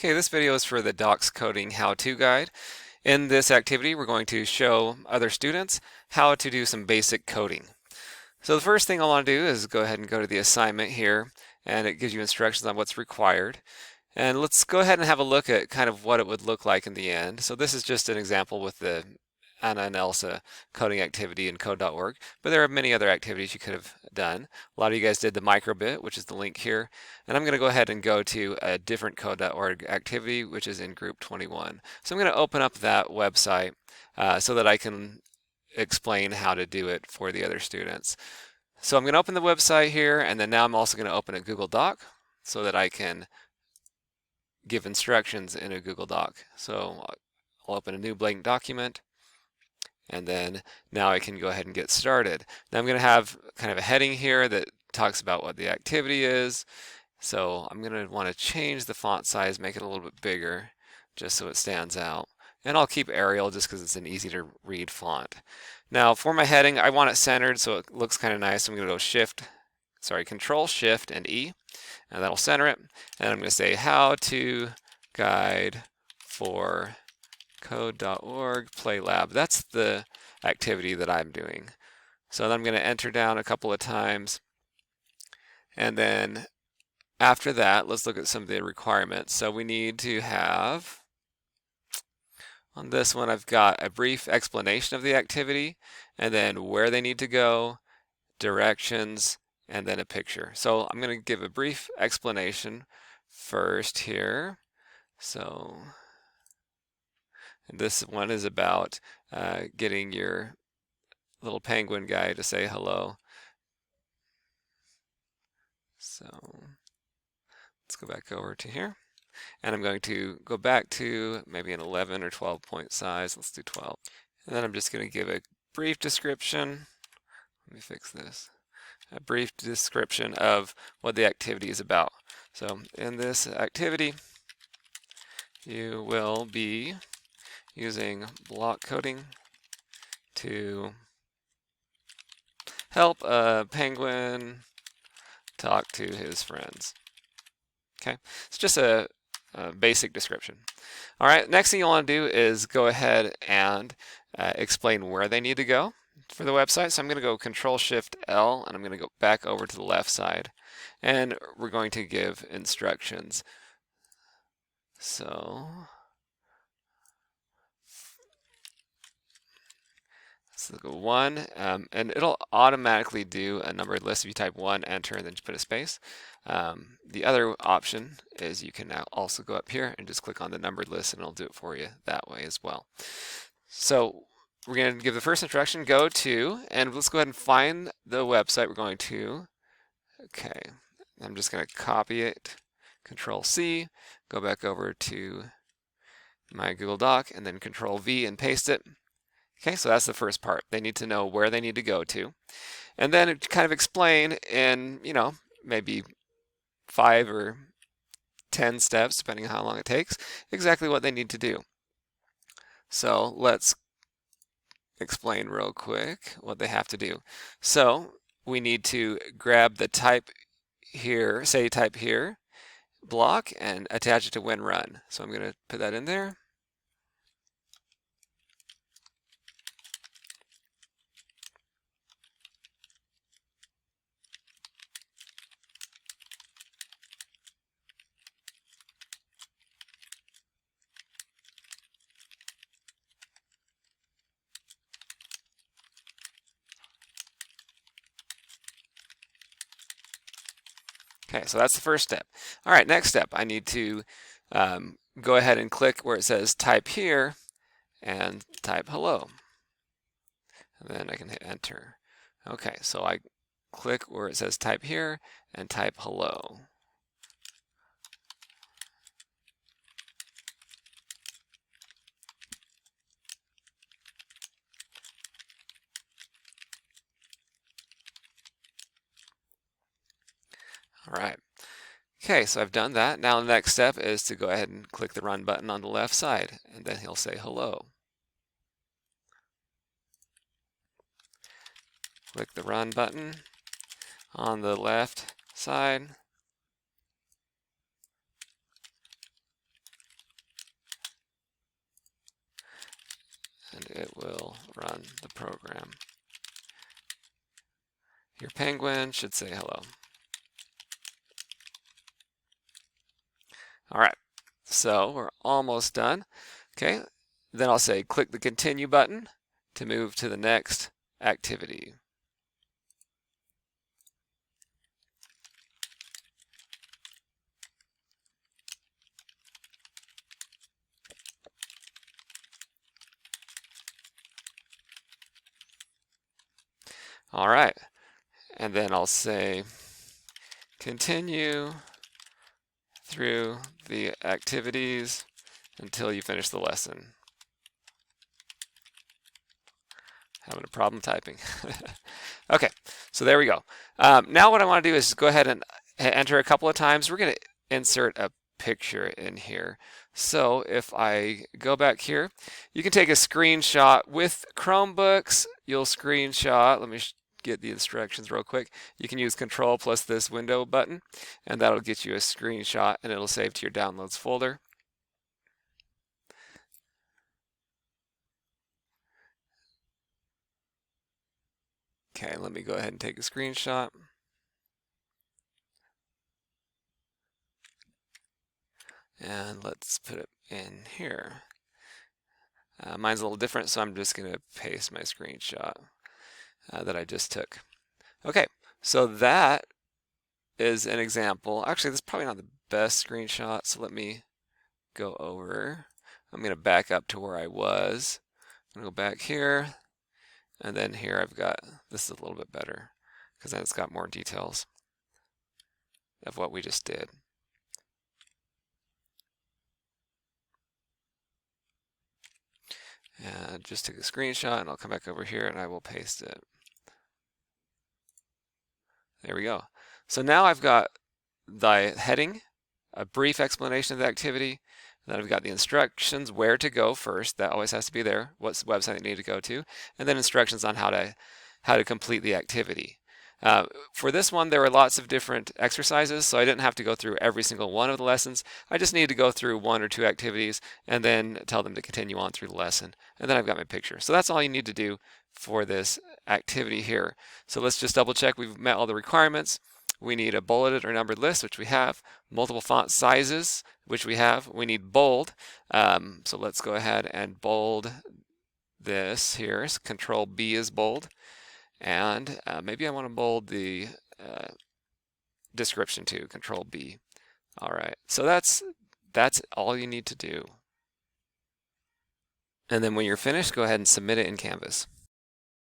Okay, this video is for the Docs Coding How-To Guide. In this activity, we're going to show other students how to do some basic coding. So the first thing I want to do is go ahead and go to the assignment here, and it gives you instructions on what's required. And let's go ahead and have a look at kind of what it would look like in the end. So this is just an example with the Anna and Elsa coding activity in code.org, but there are many other activities you could have done. A lot of you guys did the microbit, which is the link here, and I'm going to go ahead and go to a different code.org activity, which is in group 21. So I'm going to open up that website so that I can explain how to do it for the other students. So I'm going to open the website here, and then now I'm also going to open a Google Doc so that I can give instructions in a Google Doc. So I'll open a new blank document, and then now I can go ahead and get started. Now I'm going to have kind of a heading here that talks about what the activity is. So I'm going to want to change the font size, make it a little bit bigger, just so it stands out. And I'll keep Arial just because it's an easy to read font. Now for my heading, I want it centered so it looks kind of nice. So I'm going to go Control Shift and E, and that'll center it. And I'm going to say how to guide for code.org play lab. That's the activity that I'm doing. So then I'm going to enter down a couple of times, and then after that, let's look at some of the requirements. So we need to have, on this one, I've got a brief explanation of the activity, and then where they need to go, directions, and then a picture. So I'm going to give a brief explanation first here. So this one is about getting your little penguin guy to say hello. So let's go back over to here. And I'm going to go back to maybe an 11 or 12 point size. Let's do 12. And then I'm just going to give a brief description. Let me fix this. A brief description of what the activity is about. So in this activity, you will be using block coding to help a penguin talk to his friends. Okay, it's just a basic description. All right, next thing you want to do is go ahead and explain where they need to go for the website. So I'm going to go Control Shift L, and I'm going to go back over to the left side, and we're going to give instructions. So let's look at 1, and it'll automatically do a numbered list if you type 1, enter, and then just put a space. The other option is you can now also go up here and just click on the numbered list, and it'll do it for you that way as well. So we're going to give the first instruction, go to, and let's go ahead and find the website we're going to. Okay, I'm just going to copy it, Control C, go back over to my Google Doc, and then Control V and paste it. Okay, so that's the first part. They need to know where they need to go to. And then kind of explain in, maybe 5 or 10 steps, depending on how long it takes, exactly what they need to do. So let's explain real quick what they have to do. So we need to grab the type here, say type here, block, and attach it to when run. So I'm going to put that in there. Okay, so that's the first step. All right, next step, I need to go ahead and click where it says type here and type hello. And then I can hit enter. Okay, so I click where it says type here and type hello. All right. Okay, so I've done that. Now the next step is to go ahead and click the run button on the left side, and then he'll say hello. Click the run button on the left side. run the program. Your penguin should say hello. All right, so we're almost done. Okay, then I'll say click the continue button to move to the next activity. All right, and then I'll say continue through the activities until you finish the lesson. Having a problem typing. Okay, so there we go. Now what I want to do is go ahead and enter a couple of times. We're going to insert a picture in here. So if I go back here, you can take a screenshot with Chromebooks. You'll screenshot. Let me get the instructions real quick. You can use Control plus this window button, and that'll get you a screenshot, and it'll save to your downloads folder. Okay, let me go ahead and take a screenshot. And let's put it in here. Mine's a little different, so I'm just going to paste my screenshot that I just took. Okay, so that is an example. Actually, this is probably not the best screenshot, so let me go over. I'm going to back up to where I was. I'm going to go back here, and then here I've got, this is a little bit better, because then it's got more details of what we just did. And just take a screenshot, and I'll come back over here and I will paste it. There we go. So now I've got the heading, a brief explanation of the activity, then I've got the instructions where to go first. That always has to be there. What's the website you need to go to, and then instructions on how to complete the activity. For this one, there were lots of different exercises, so I didn't have to go through every single one of the lessons. I just needed to go through one or two activities and then tell them to continue on through the lesson. And then I've got my picture. So that's all you need to do for this activity here. So let's just double check we've met all the requirements. We need a bulleted or numbered list, which we have. Multiple font sizes, which we have. We need bold. So let's go ahead and bold this here. So Control B is bold. And maybe I want to bold the description too, Control B. All right, so that's all you need to do. And then when you're finished, go ahead and submit it in Canvas.